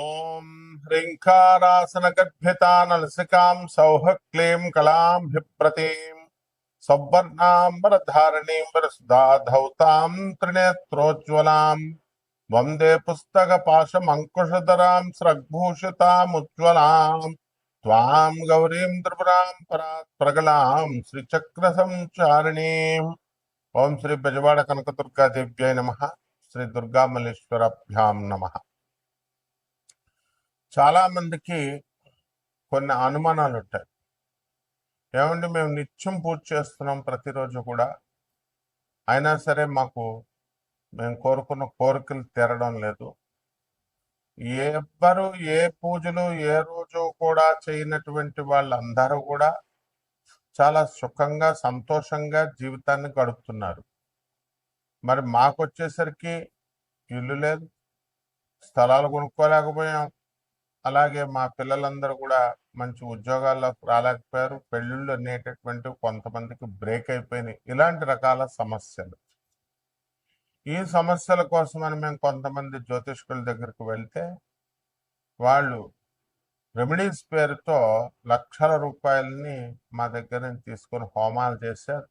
ఓం హ్రీంకారాసనగర్భితానలసికాం సౌః క్లీం కళాంభిప్రతీం సౌవర్ణాంబరధారణీం వరసుధాధౌతాం త్రినేత్రోజ్వలాం వందే పుస్తకపాశమంకుశధరాం స్రగ్భూషితాముజ్వలాం త్వాం గౌరీం త్రిపురాం పరాత్ ప్రగలాం శ్రీచక్రసంచారిణీం. ఓం శ్రీ బెజవాడ కనకదుర్గాదేవ్యై నమః. శ్రీ దుర్గామల్లేశ్వరభ్యాం నమః. చాలా మందికి కొన్ని అనుమానాలు ఉంటాయి. ఏమంటే మేము నిత్యం పూజ చేస్తున్నాం ప్రతిరోజు కూడా, అయినా సరే మేము కోరుకున్న కోరికలు తీరడం లేదు. ఎవ్వరు ఏ పూజలు ఏ రోజు కూడా చేయనటువంటి వాళ్ళందరూ కూడా చాలా సుఖంగా సంతోషంగా జీవితాన్ని గడుపుతున్నారు. మరి మాకొచ్చేసరికి ఇల్లు లేదు, స్థలాలు కొనుక్కోలేకపోయాం, అలాగే మా పిల్లలందరూ కూడా మంచి ఉద్యోగాల్లోకి రాలేకపోయారు, పెళ్ళిళ్ళు అనేటటువంటి కొంతమందికి బ్రేక్ అయిపోయినాయి. ఇలాంటి రకాల సమస్యలు. ఈ సమస్యల కోసమని మేము కొంతమంది జ్యోతిష్కుల దగ్గరికి వెళ్తే వాళ్ళు రెమెడీస్ పేరుతో లక్షల రూపాయలని మా దగ్గర నుంచి తీసుకొని హోమాలు చేశారు,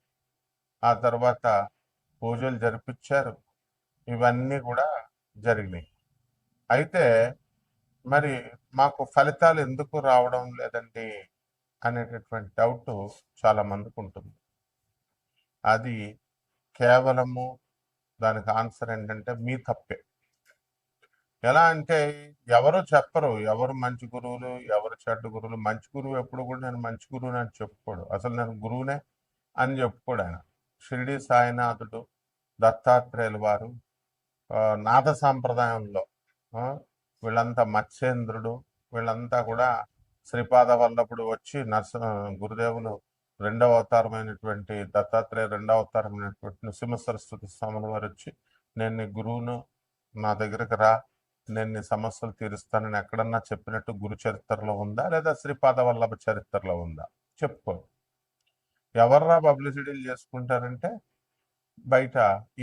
ఆ తర్వాత పూజలు జరిపించారు. ఇవన్నీ కూడా జరిగినాయి. అయితే మరి మాకు ఫలితాలు ఎందుకు రావడం లేదండి అనేటటువంటి డౌట్ చాలా మందికి ఉంటుంది. అది కేవలము దానికి ఆన్సర్ ఏంటంటే మీ తప్పే. ఎలా అంటే ఎవరు చెప్పరు ఎవరు మంచి గురువులు ఎవరు చెడ్డ గురువులు. మంచి గురువు ఎప్పుడు కూడా నేను మంచి గురువుని అని చెప్పుకోడు, అసలు నేను గురువునే అని చెప్పుకోడు ఆయన. షిరిడి సాయినాథుడు, దత్తాత్రేయుల వారు, నాథ సాంప్రదాయంలో వీళ్ళంతా మత్స్యేంద్రుడు, వీళ్ళంతా కూడా శ్రీపాద వల్లభుడు వచ్చి గురుదేవులు రెండవ అవతారమైనటువంటి దత్తాత్రేయ రెండవ అవతారమైనటువంటి నృసింహ సరస్వతి స్వాముల వారు వచ్చి, నేను నీ గురువును, నా దగ్గరకు రా, నేను నీ సమస్యలు తీరుస్తానని ఎక్కడన్నా చెప్పినట్టు గురు చరిత్రలో ఉందా, లేదా శ్రీపాద వల్లభ చరిత్రలో ఉందా? చెప్పుకో. ఎవర్రా పబ్లిసిటీలు చేసుకుంటారంటే బయట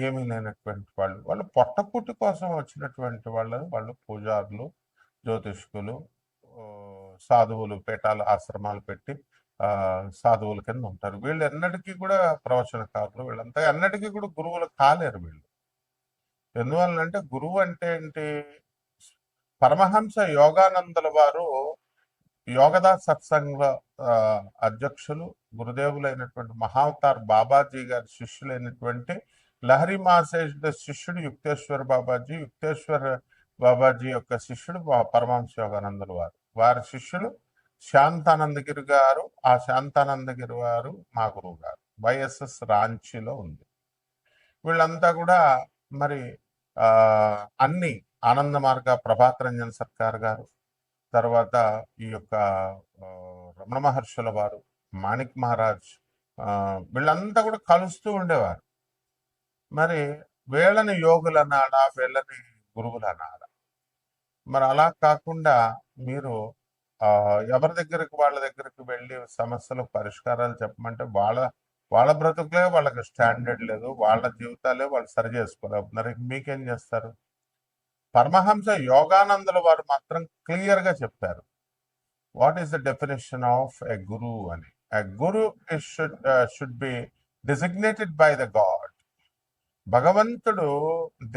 ఏమీ లేనటువంటి వాళ్ళు పొట్టకుట్టు కోసం వచ్చినటువంటి వాళ్ళు పూజారులు, జ్యోతిష్కులు, సాధువులు, పీఠాలు, ఆశ్రమాలు పెట్టి సాధువుల కింద ఉంటారు. వీళ్ళు ఎన్నటికీ కూడా ప్రవచనకారులు, వీళ్ళంతా ఎన్నటికీ కూడా గురువులు కాలేరు వీళ్ళు. ఎందువల్లంటే గురువు అంటే ఏంటి? పరమహంస యోగానందుల వారు యోగదాస్ సత్సంగ అధ్యక్షులు, గురుదేవులైనటువంటి మహావతార్ బాబాజీ గారి శిష్యులైనటువంటి లహరి మహాశేషుడు శిష్యుడు యుక్తేశ్వర బాబాజీ, యుక్తేశ్వర బాబాజీ యొక్క శిష్యుడు పరమహంస యోగానందుల వారు. వారి శిష్యులు శాంతానందగిరి గారు. ఆ శాంతానందగిరి వారు మా గురువు గారు. వైఎస్ఎస్ రాంచీలో ఉంది. వీళ్ళంతా కూడా మరి అన్ని ఆనంద మార్గ ప్రభాకర్ రంజన్ సర్కార్ గారు, తర్వాత ఈ యొక్క రమణ మహర్షుల వారు, మాణిక్ మహారాజ్, వీళ్ళంతా కూడా కలుస్తూ ఉండేవారు. మరి వీళ్ళని యోగులు అనాలా, వీళ్ళని గురువులు అనాలా? మరి అలా కాకుండా మీరు ఎవరి దగ్గరికి వాళ్ళ దగ్గరికి వెళ్ళి సమస్యలకు పరిష్కారాలు చెప్పమంటే వాళ్ళ బ్రతుకులే వాళ్ళకి స్టాండర్డ్ లేదు, వాళ్ళ జీవితాలే వాళ్ళు సరి చేసుకోలేకపోతున్నారు. మీకేం చేస్తారు? పరమహంస యోగానందుల వారు మాత్రం క్లియర్గా చెప్పారు, what is the definition of a guru అని. A guru should be designated by the god. భగవంతుడు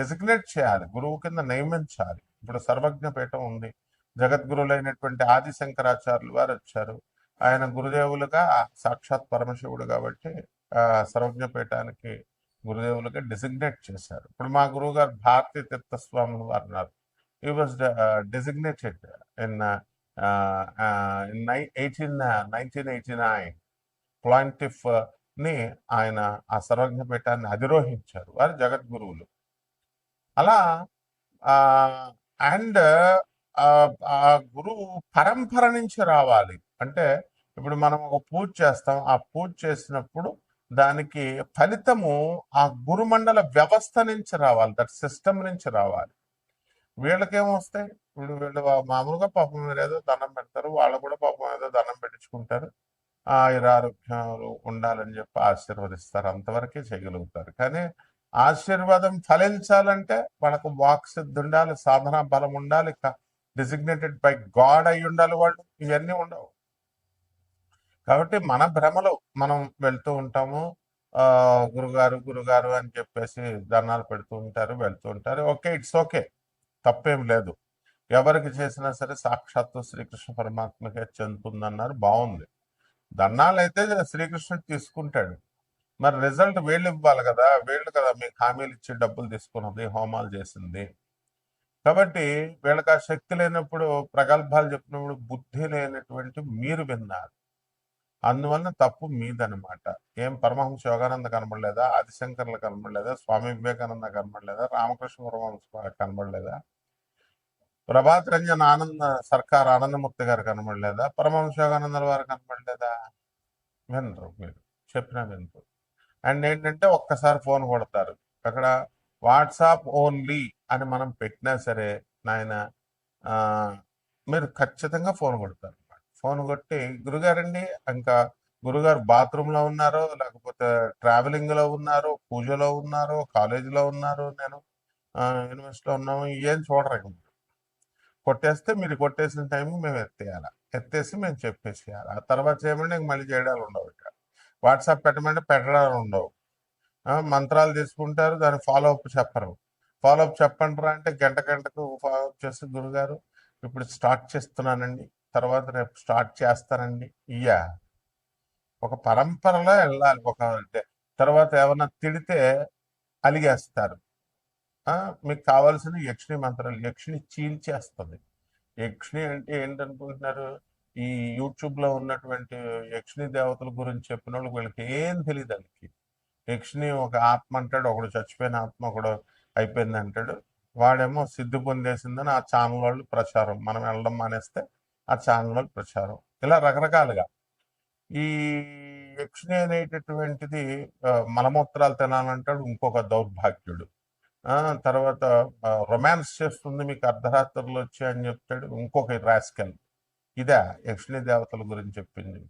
డిజిగ్నేట్ చేయాలి, గురువు కింద నియమించాలి. ఇప్పుడు సర్వజ్ఞ పీఠం ఉంది, జగద్గురులైనటువంటి ఆది శంకరాచార్యులు వారు వచ్చారు. ఆయన గురుదేవులుగా సాక్షాత్ పరమశివుడు కాబట్టి సర్వజ్ఞ పీఠానికి గురుదేవులుగా డిజిగ్నేట్ చేశారు. ఇప్పుడు మా గురువు గారు భారతీ తీర్థస్వాములు వారు ఉన్నారు. హీ వాజ్ డిజిగ్నేటెడ్ ఇన్ 1989 ప్లాంటిఫ్ ని ఆయన ఆ సర్వజ్ఞ పీఠాన్ని అధిరోహించారు. వారు జగద్గురువులు. అలా అండ్ ఆ గురువు పరంపర నుంచి రావాలి. అంటే ఇప్పుడు మనం ఒక పూజ చేస్తాం, ఆ పూజ చేసినప్పుడు దానికి ఫలితము ఆ గురుమండల వ్యవస్థ నుంచి రావాలి, దట్ సిస్టమ్ నుంచి రావాలి. వీళ్ళకేమొస్తాయి? వీళ్ళు మామూలుగా పాపం మీరు ఏదో దండం పెడతారు, వాళ్ళు కూడా పాపం ఏదో దండం పెట్టించుకుంటారు, ఆయురారోగ్యాలు ఉండాలని చెప్పి ఆశీర్వదిస్తారు, అంతవరకే చేయగలుగుతారు. కానీ ఆశీర్వాదం ఫలించాలంటే వాళ్ళకు వాక్సిద్ధి ఉండాలి, సాధన బలం ఉండాలి, డిజిగ్నేటెడ్ బై గాడ్ అయి ఉండాలి వాళ్ళు, ఇవన్నీ ఉండవు. కాబట్టి మన భ్రమలో మనం వెళ్తూ ఉంటాము. గురుగారు గురుగారు అని చెప్పేసి దండాలు పెడుతూ ఉంటారు, వెళ్తూ ఉంటారు. ఓకే, ఇట్స్ ఓకే, తప్పేం లేదు. ఎవరికి చేసినా సరే సాక్షాత్తు శ్రీకృష్ణ పరమాత్మకే చెందుతుందన్నారు, బాగుంది. దండాలు అయితే శ్రీకృష్ణుడు తీసుకుంటాడు, మరి రిజల్ట్ వీళ్ళు ఇవ్వాలి కదా, వీళ్ళు కదా మీకు హామీలు ఇచ్చి డబ్బులు తీసుకున్నది, హోమాలు చేసింది. కాబట్టి వీళ్ళకి ఆ శక్తి లేనప్పుడు, ప్రగల్భాలు చెప్పినప్పుడు బుద్ధి లేనటువంటి మీరు విన్నారు, అందువలన తప్పు మీదనమాట. ఏం పరమహంస యోగానంద కనబడలేదా, ఆదిశంకర్లు కనబడలేదా, స్వామి వివేకానంద కనబడలేదా, రామకృష్ణ పరమహంస కనబడలేదా, ప్రభాత్ రంజన్ ఆనంద సర్కార్ ఆనందమూర్తి గారు కనబడలేదా, పరమహంస యోగానందల వారు కనబడలేదా? వినరు, మీరు చెప్పినా వినరు. అండ్ ఏంటంటే ఒక్కసారి ఫోన్ కొడతారు. అక్కడ వాట్సాప్ ఓన్లీ అని మనం పెట్టినా సరే నాయన, ఆ, మీరు ఖచ్చితంగా ఫోన్ కొడతారు. ఫోన్ కొట్టి గురుగారండి, ఇంకా గురుగారు బాత్రూంలో ఉన్నారు, లేకపోతే ట్రావెలింగ్లో ఉన్నారు, పూజలో ఉన్నారు, కాలేజీలో ఉన్నారు, నేను యూనివర్సిటీలో ఉన్నాము, ఏం చూడరు. ఇంక కొట్టేస్తే మీరు కొట్టేసిన టైం మేము ఎత్తేయాలి, ఎత్తేసి మేము చెప్పేసేయాలి. ఆ తర్వాత చేయమంటే ఇంక మళ్ళీ చేయడాలు ఉండవు. ఇక్కడ వాట్సాప్ పెట్టమంటే పెట్టడాలు ఉండవు. మంత్రాలు తీసుకుంటారు, దాని ఫాలో అప్ చెప్పరు. ఫాలో అప్ చెప్పండిరా అంటే గంట గంటకు ఫాలో అప్ చేసి గురుగారు ఇప్పుడు స్టార్ట్ చేస్తున్నానండి, తర్వాత రేపు స్టార్ట్ చేస్తానండి. ఇయ్యా ఒక పరంపరలో వెళ్ళాలి. తర్వాత ఏమన్నా తిడితే అలిగేస్తారు. మీకు కావాల్సిన యక్షిణి మంత్రాలు, యక్షిణి చీల్చేస్తుంది. యక్షిణి అంటే ఏంటనుకుంటున్నారు? ఈ యూట్యూబ్ లో ఉన్నటువంటి యక్షిణి దేవతల గురించి చెప్పిన వాళ్ళకి వీళ్ళకి ఏం తెలియదు. వాళ్ళకి యక్షిణి ఒక ఆత్మ అంటాడు, ఒకడు చచ్చిపోయిన ఆత్మ, ఒకడు అయిపోయింది అంటాడు. వాడేమో సిద్ధి పొందేసిందని ఆ ఛానల్ వాళ్ళు ప్రచారం, మనం వెళ్ళడం మానేస్తే ఆ ఛానల్ వాళ్ళు ప్రచారం, ఇలా రకరకాలుగా. ఈ యక్షిణి అనేటటువంటిది మలమూత్రాలు తినాలంటాడు ఇంకొక దౌర్భాగ్యుడు. ఆ తర్వాత రొమాన్స్ చేస్తుంది మీకు అర్ధరాత్రులు వచ్చి అని చెప్తాడు ఇంకొక రాస్కెల్. ఇదే యక్షిణి దేవతల గురించి చెప్పింది.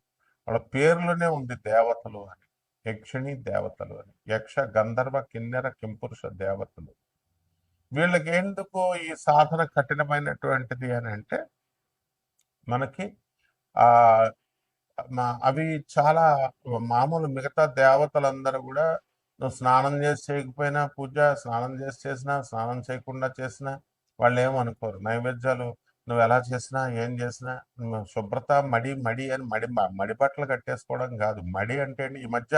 వాళ్ళ పేర్లోనే ఉంది దేవతలు అని, యక్షిణి దేవతలు అని, యక్ష గంధర్వ కిన్నెర కింపురుష దేవతలు. వీళ్ళకి ఎందుకు ఈ సాధన కఠినమైనటువంటిది అని అంటే, మనకి ఆ అవి చాలా మామూలు. మిగతా దేవతలందరూ కూడా నువ్వు స్నానం చేసి చేయకపోయినా పూజ, స్నానం చేసి చేసినా, స్నానం చేయకుండా చేసినా వాళ్ళు ఏమనుకోరు. నైవేద్యాలు నువ్వు ఎలా చేసినా ఏం చేసినా శుభ్రత, మడి మడి అని మడి బట్టలు కట్టేసుకోవడం కాదు. మడి అంటే ఈ మధ్య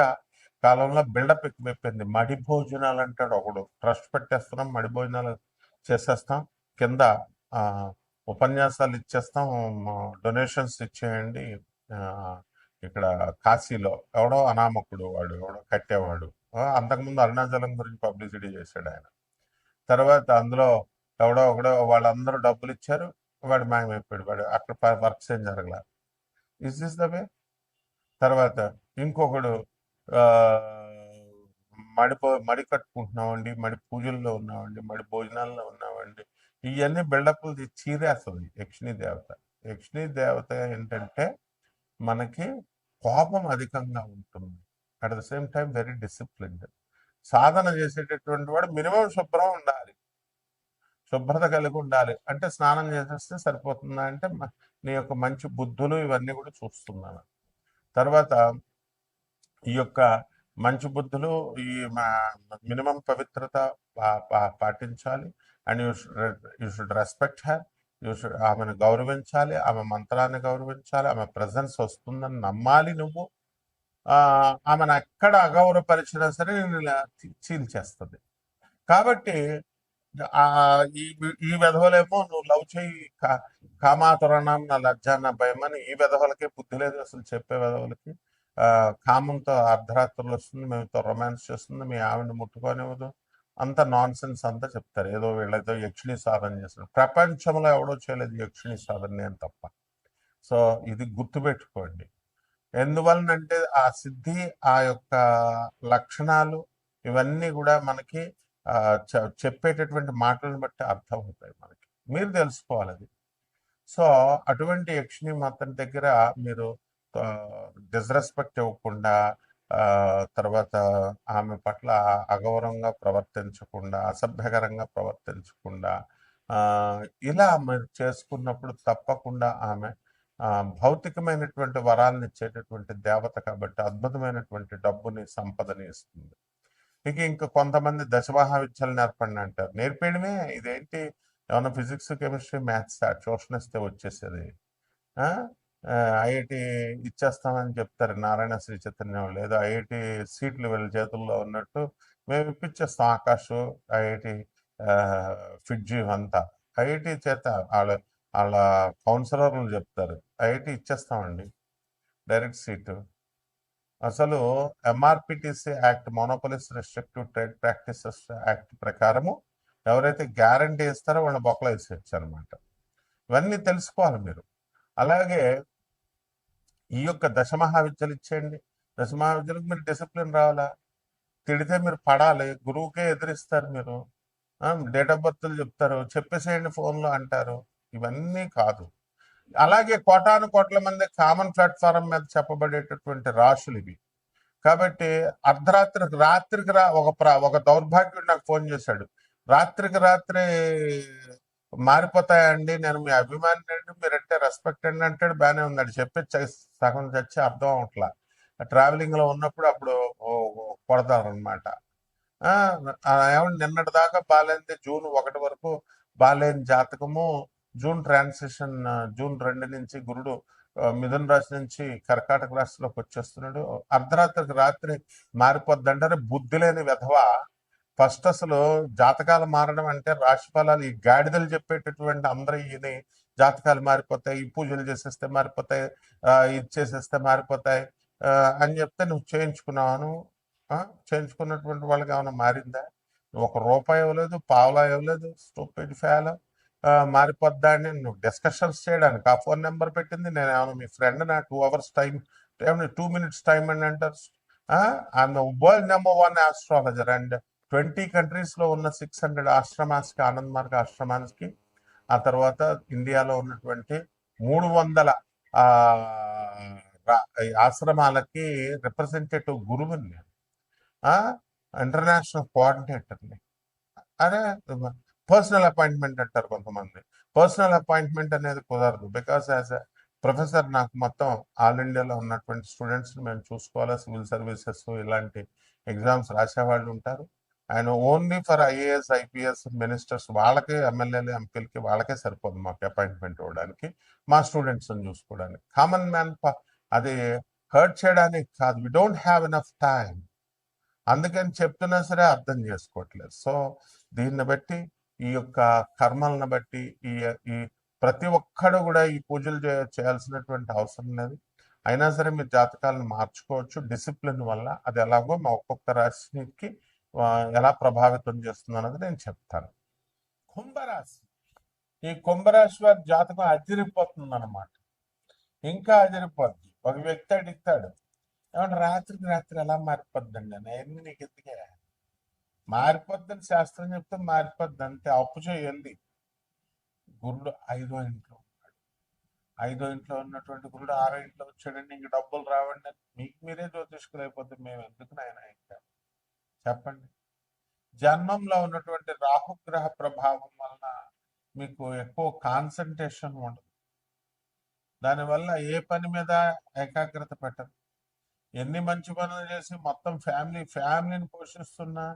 కాలంలో బిల్డప్ ఎక్కువైపోయింది. మడి భోజనాలు అంటాడు ఒకడు, ట్రస్ట్ పెట్టేస్తున్నాం, మడి భోజనాలు చేసేస్తాం, కింద ఆ, ఉపన్యాసాలు ఇచ్చేస్తాం, డొనేషన్స్ ఇచ్చేయండి. ఆ, ఇక్కడ కాశీలో ఎవడో అనామకుడు, వాడు ఎవడో కట్టేవాడు, అంతకుముందు అరుణాచలం గురించి పబ్లిసిటీ చేశాడు ఆయన. తర్వాత అందులో ఎవడో ఒకడో వాళ్ళందరూ డబ్బులు ఇచ్చారు, వాడు మాయమైపోయాడు, వాడు అక్కడ వర్క్స్ ఏం జరగల. Is this the way? తర్వాత ఇంకొకడు ఆ, మడి కట్టుకుంటున్నామండి, మడి పూజల్లో ఉన్నామండి, మడి భోజనాల్లో ఉన్నామండి, ఇవన్నీ బిల్డప్లు చీరేస్తుంది యక్షిణీ దేవత. యక్షిణీ దేవత ఏంటంటే మనకి కోపం అధికంగా ఉంటుంది, at the same time very disciplined. సాధన చేసేటటువంటి వాడు మినిమం శుభ్రం ఉండాలి, శుభ్రత కలిగి ఉండాలి. అంటే స్నానం చేసేస్తే సరిపోతుందా అంటే నీ యొక్క మంచి బుద్ధులు ఇవన్నీ కూడా చూస్తున్నాను. తర్వాత ఈ యొక్క మంచి బుద్ధులు, ఈ మినిమం పవిత్రత పాటించాలి. And you should respect her, you should ఆమెను గౌరవించాలి, ఆమె మంత్రాన్ని గౌరవించాలి, ఆమె ప్రజెన్స్ వస్తుందని నమ్మాలి నువ్వు. ఆమెను ఎక్కడ అగౌరవపరిచినా సరే నేను చీల్చేస్తుంది. కాబట్టి ఈ ఈ విధవలేమో నువ్వు లవ్ చేయి, కామాతురణం నా లజ్జ నా భయం అని, ఈ విధవలకే బుద్ధి లేదు అసలు, చెప్పే విధవలకి. కామంతో అర్ధరాత్రులు వస్తుంది, మేముతో రొమాన్స్ చేస్తుంది, మీ ఆవిడని ముట్టుకోనివ్వదు, అంత నాన్ సెన్స్ అంతా చెప్తారు. ఏదో వీళ్ళతో యక్షిణి సాధన చేస్తారు, ప్రపంచంలో ఎవడో చేయలేదు యక్షిణి సాధన, నేను తప్ప. సో ఇది గుర్తుపెట్టుకోండి. ఎందువలనంటే ఆ సిద్ధి, ఆ యొక్క లక్షణాలు ఇవన్నీ కూడా మనకి చెప్పేటటువంటి మాటలను బట్టి అర్థమవుతాయి మనకి, మీరు తెలుసుకోవాలి అది. సో అటువంటి యక్షిణి మాత్రం దగ్గర మీరు డిస్రెస్పెక్ట్ ఇవ్వకుండా, తర్వాత ఆమె పట్ల అగౌరవంగా ప్రవర్తించకుండా, అసభ్యకరంగా ప్రవర్తించకుండా, ఆ, ఇలా మీరు చేసుకున్నప్పుడు తప్పకుండా ఆమె భౌతికమైనటువంటి వరాలను ఇచ్చేటటువంటి దేవత కాబట్టి అద్భుతమైనటువంటి డబ్బుని సంపదని ఇస్తుంది. ఇంకా కొంతమంది దశమహావిద్యలు నేర్పండి అంటారు. నేర్పేయడమే ఇదేంటి, ఏమన్నా ఫిజిక్స్ కెమిస్ట్రీ మ్యాథ్స్ ట్యూషన్ ఇస్తే వచ్చేసేది. ఆ? ఐఐటి ఇచ్చేస్తామని చెప్తారు నారాయణ శ్రీ చైతన్య వాళ్ళు, ఏదో ఐఐటి సీట్లు వీళ్ళ చేతుల్లో ఉన్నట్టు మేము ఇప్పించేస్తాం. ఆకాష్, ఐఐటి ఫిడ్జి అంతా ఐఐటి చేత వాళ్ళ వాళ్ళ కౌన్సిలర్లు చెప్తారు ఐఐటి ఇచ్చేస్తామండి డైరెక్ట్ సీటు. అసలు MRPTC act, monopolies restrictive trade practices act ప్రకారము ఎవరైతే గ్యారంటీ ఇస్తారో వాళ్ళ బొక్కలు వేసేయచ్చు అనమాట. ఇవన్నీ తెలుసుకోవాలి మీరు. అలాగే ఈ యొక్క దశమహావిద్యలు ఇచ్చేయండి. దశమహావిద్యలకు మీరు డిసిప్లిన్ రావాలా, తిడితే మీరు పడాలి, గురువుకే ఎదిరిస్తారు మీరు, డేట్ ఆఫ్ బర్త్లు చెప్తారు, చెప్పేసేయండి ఫోన్లో అంటారు. ఇవన్నీ కాదు. అలాగే కోటాను కోట్ల మంది కామన్ ప్లాట్ఫారం మీద చెప్పబడేటటువంటి రాశులు ఇవి. కాబట్టి రాత్రికి ఒక దౌర్భాగ్యుడు నాకు ఫోన్ చేశాడు. రాత్రికి రాత్రే మారిపోతాయండి, నేను మీ అభిమాని అండి, మీరంటే రెస్పెక్ట్ అండి అంటాడు. బాగానే ఉన్నాడు, చెప్పి సగం చచ్చి అర్థం అవట్లా. ట్రావెలింగ్ లో ఉన్నప్పుడు అప్పుడు కొడతారు అనమాట. ఏమంటే నిన్నటి దాకా బాగాలేంది, జూన్ 1 వరకు బాగాలేని జాతకము, జూన్ 2 నుంచి గురుడు మిథున రాశి నుంచి కర్కాటక రాశిలోకి వచ్చేస్తున్నాడు. అర్ధరాత్రికి రాత్రి మారిపోద్ది అంటారు. బుద్ధి లేని విధవ. ఫస్ట్ అసలు జాతకాలు మారడం అంటే రాశి ఫలాలు ఈ గాడిదలు చెప్పేటటువంటి అందరూ ఈయన జాతకాలు మారిపోతాయి, ఈ పూజలు చేసేస్తే మారిపోతాయి, ఇది చేసేస్తే మారిపోతాయి అని చెప్తే నువ్వు చేయించుకున్నావు. చేయించుకున్నటువంటి వాళ్ళకి ఏమైనా మారిందా? ₹1 ఇవ్వలేదు, పావలా ఇవ్వలేదు. Stupid fellow. మారిపోద్దా అని నువ్వు డిస్కషన్స్ చేయడానికి ఆ ఫోన్ నెంబర్ పెట్టింది. నేను ఏమైనా మీ ఫ్రెండ్, నా 2 hours టైం, 2 minutes టైం అని అంటారు. I'm world #1 astrologer and 20 countries లో ఉన్న 600 ఆశ్రమాస్కి, ఆనంద్ మార్గ ఆశ్రమానికి, ఆ తర్వాత ఇండియాలో ఉన్నటువంటి 300 ఆశ్రమాలకి రిప్రజెంటేటివ్ గురువుని, ఇంటర్నేషనల్ కోఆర్డినేటర్ని. అరే, పర్సనల్ అపాయింట్మెంట్ అంటారు కొంతమంది. పర్సనల్ అపాయింట్మెంట్ అనేది కుదరదు. బికాస్ యాజ్ ఎ ప్రొఫెసర్ నాకు మొత్తం ఆల్ ఇండియాలో ఉన్నటువంటి స్టూడెంట్స్ని మేము చూసుకోవాలి. సివిల్ సర్వీసెస్ ఇలాంటి ఎగ్జామ్స్ రాసేవాళ్ళు ఉంటారు. And only for IAS, IPS, ministers వాళ్ళకి, ఎమ్మెల్యేలు, ఎంపీలకి వాళ్ళకే సరిపోదు మాకు అపాయింట్మెంట్ ఇవ్వడానికి, మా స్టూడెంట్స్ని చూసుకోవడానికి. కామన్ మ్యాన్ అది హర్ట్ చేయడానికి కాదు. We don't have enough time. అందుకని చెప్తున్నా సరే అర్థం చేసుకోవట్లేదు. సో దీన్ని బట్టి, ఈ యొక్క కర్మలను బట్టి, ఈ ఈ ప్రతి ఒక్కడు కూడా ఈ పూజలు చేయాల్సినటువంటి అవసరం లేదు. అయినా సరే మీరు జాతకాలను మార్చుకోవచ్చు డిసిప్లిన్ వల్ల. అది ఎలాగో మా ఒక్కొక్క రాశికి ఎలా ప్రభావితం చేస్తుంది అన్నది నేను చెప్తాను. కుంభరాశి. ఈ కుంభరాశి వారి జాతకం అదిరిపోతుంది అనమాట. ఇంకా అదిరిపోద్ది. ఒక వ్యక్తి అడుగుతాడు, ఏమంటే రాత్రికి రాత్రి ఎలా మారిపోద్దండి అని. అవన్నీ నీకు ఎందుకే, మారిపోద్దని శాస్త్రం చెప్తే మారిపోద్ది అంతే. అప్పు చేయండి. గురుడు 5వ ఇంట్లో ఉన్నాడు. 5వ ఇంట్లో ఉన్నటువంటి గురుడు 6వ ఇంట్లో వచ్చాడండి, ఇంక డబ్బులు రావండి అని మీకు మీరే జ్యోతిష్కులు అయిపోతే మేము ఎందుకు నాయన ఇంకా చెప్పండి. జన్మంలో ఉన్నటువంటి రాహుగ్రహ ప్రభావం వలన మీకు ఎక్కువ కాన్సన్ట్రేషన్ ఉండదు. దానివల్ల ఏ పని మీద ఏకాగ్రత పెట్టరు. ఎన్ని మంచి పనులు చేసి మొత్తం ఫ్యామిలీని పోషిస్తున్నా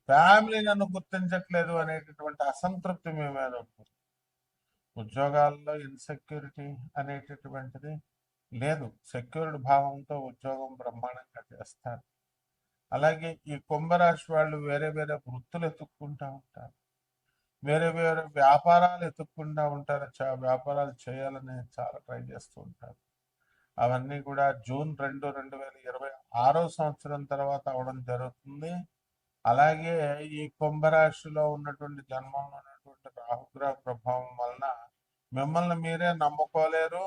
ఫ్యామిలీ నన్ను గుర్తించట్లేదు అనేటటువంటి అసంతృప్తి మీ మీద ఉంటుంది. ఉద్యోగాల్లో ఇన్సెక్యూరిటీ అనేటటువంటిది లేదు. సెక్యూర్డ్ భావంతో ఉద్యోగం బ్రహ్మాండంగా చేస్తారు. అలాగే ఈ కుంభరాశి వాళ్ళు వేరే వేరే వృత్తులు ఎత్తుక్కుంటూ ఉంటారు, వేరే వేరే వ్యాపారాలు ఎత్తుక్కుంటూ ఉంటారు, వ్యాపారాలు చేయాలని చాలా ట్రై చేస్తూ ఉంటారు. అవన్నీ కూడా జూన్ 2, 2026 సంవత్సరం తర్వాత అవడం జరుగుతుంది. అలాగే ఈ కుంభరాశిలో ఉన్నటువంటి జన్మంలో ఉన్నటువంటి రాహుగ్రహ ప్రభావం వలన మిమ్మల్ని మీరే నమ్ముకోలేరు.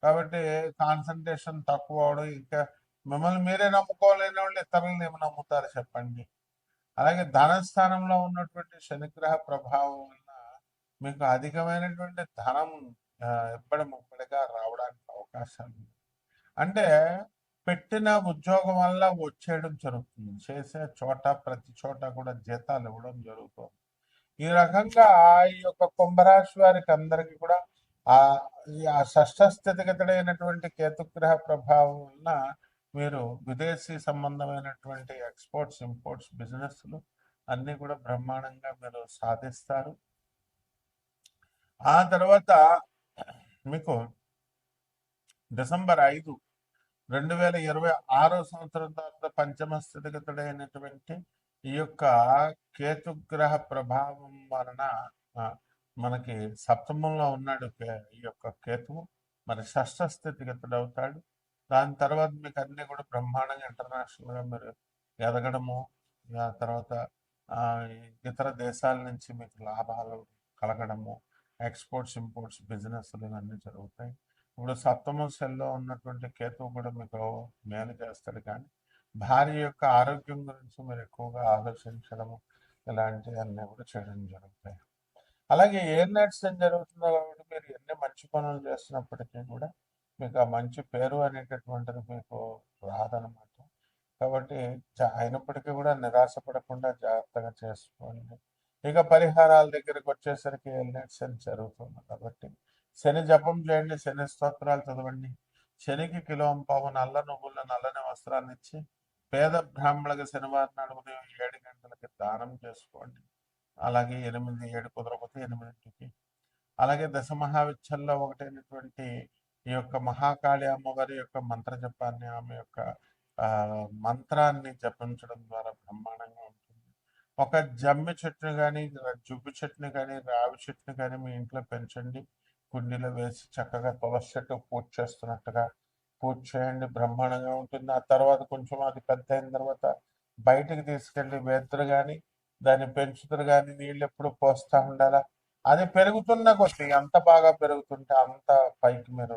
కాబట్టి కాన్సన్ట్రేషన్ తక్కువ అవడం, ఇంకా మిమ్మల్ని మీరే నమ్ముకోలేని వాళ్ళు ఇతరులను ఏమి నమ్ముతారు చెప్పండి. అలాగే ధనస్థానంలో ఉన్నటువంటి శనిగ్రహ ప్రభావం వలన మీకు అధికమైనటువంటి ధనం ఇప్పటి ముప్పటిగా రావడానికి అవకాశాలు ఉంది. అంటే పెట్టిన ఉద్యోగం వల్ల వచ్చేయడం జరుగుతుంది. చేసే చోట ప్రతి చోట కూడా జీతాలు ఇవ్వడం జరుగుతుంది. ఈ రకంగా ఈ యొక్క కుంభరాశి వారికి అందరికీ కూడా ఆ ఆ షష్ఠ స్థితిగతుడైనటువంటి కేతుగ్రహ ప్రభావం వలన మీరు విదేశీ సంబంధమైనటువంటి ఎక్స్పోర్ట్స్ ఇంపోర్ట్స్ బిజినెస్లు అన్నీ కూడా బ్రహ్మాండంగా మీరు సాధిస్తారు. ఆ తర్వాత మీకు డిసెంబర్ 5, 2026 సంవత్సరం తర్వాత పంచమ స్థితిగతుడైనటువంటి ఈ యొక్క కేతుగ్రహ ప్రభావం వలన మనకి సప్తమంలో ఉన్నాడు ఈ యొక్క కేతువు. మరి షష్ఠ స్థితిగతుడు అవుతాడు. దాని తర్వాత మీకు అన్ని కూడా బ్రహ్మాండంగా ఇంటర్నేషనల్గా మీరు ఎదగడము, ఆ తర్వాత ఇతర దేశాల నుంచి మీకు లాభాలు కలగడము, ఎక్స్పోర్ట్స్ ఇంపోర్ట్స్ బిజినెస్లు ఇవన్నీ జరుగుతాయి. ఇప్పుడు సప్తమ సెల్లో ఉన్నటువంటి కేతువు కూడా మీకు మేలు చేస్తాడు, కానీ భార్య యొక్క ఆరోగ్యం గురించి మీరు ఎక్కువగా ఆలోచించడము ఇలాంటివన్నీ కూడా చేయడం జరుగుతాయి. అలాగే ఎయిర్ నైట్స్ ఏం జరుగుతుందో కాబట్టి మీరు ఎన్ని మంచి పనులు చేస్తున్నప్పటికీ కూడా మీకు ఆ మంచి పేరు అనేటటువంటిది మీకు రాదనమాట. కాబట్టి అయినప్పటికీ కూడా నిరాశపడకుండా జాగ్రత్తగా చేసుకోండి. ఇక పరిహారాల దగ్గరికి వచ్చేసరికి ఎయిర్ నైట్స్ అని జరుగుతుంది కాబట్టి శని జపం చేయండి, శని స్తోత్రాలు చదవండి. శనికి కిలోంపావు నల్ల నువ్వుల నల్లని వస్త్రాన్ని ఇచ్చి పేద బ్రాహ్మణులకు శనివారం నాడు ఉదయం 7 గంటలకి దానం చేసుకోండి. అలాగే 8, 7 కుదరకపోతే 8కి. అలాగే దశమహావిద్యల్లో ఒకటైనటువంటి ఈ యొక్క మహాకాళి అమ్మవారి యొక్క మంత్ర జపాన్ని, ఆమె యొక్క మంత్రాన్ని జపించడం ద్వారా బ్రహ్మాండంగా ఉంటుంది. ఒక జమ్మి చెట్టుని కానీ, జుబ్బు చెట్టుని కానీ, రావి చెట్టుని కానీ మీ ఇంట్లో పెంచండి. కుండీలో వేసి చక్కగా తులసి చెట్టు పూజ చేస్తున్నట్టుగా పూజ చేయండి, బ్రహ్మాండంగా ఉంటుంది. ఆ తర్వాత కొంచెం అది పెద్ద అయిన తర్వాత బయటికి తీసుకెళ్ళి వెదురు కానీ దాన్ని పెంచుతారు, కానీ నీళ్ళు ఎప్పుడు పోస్తూ ఉండాలా. అది పెరుగుతున్న కొద్దీ ఎంత బాగా పెరుగుతుంటే అంత పైకి మీరు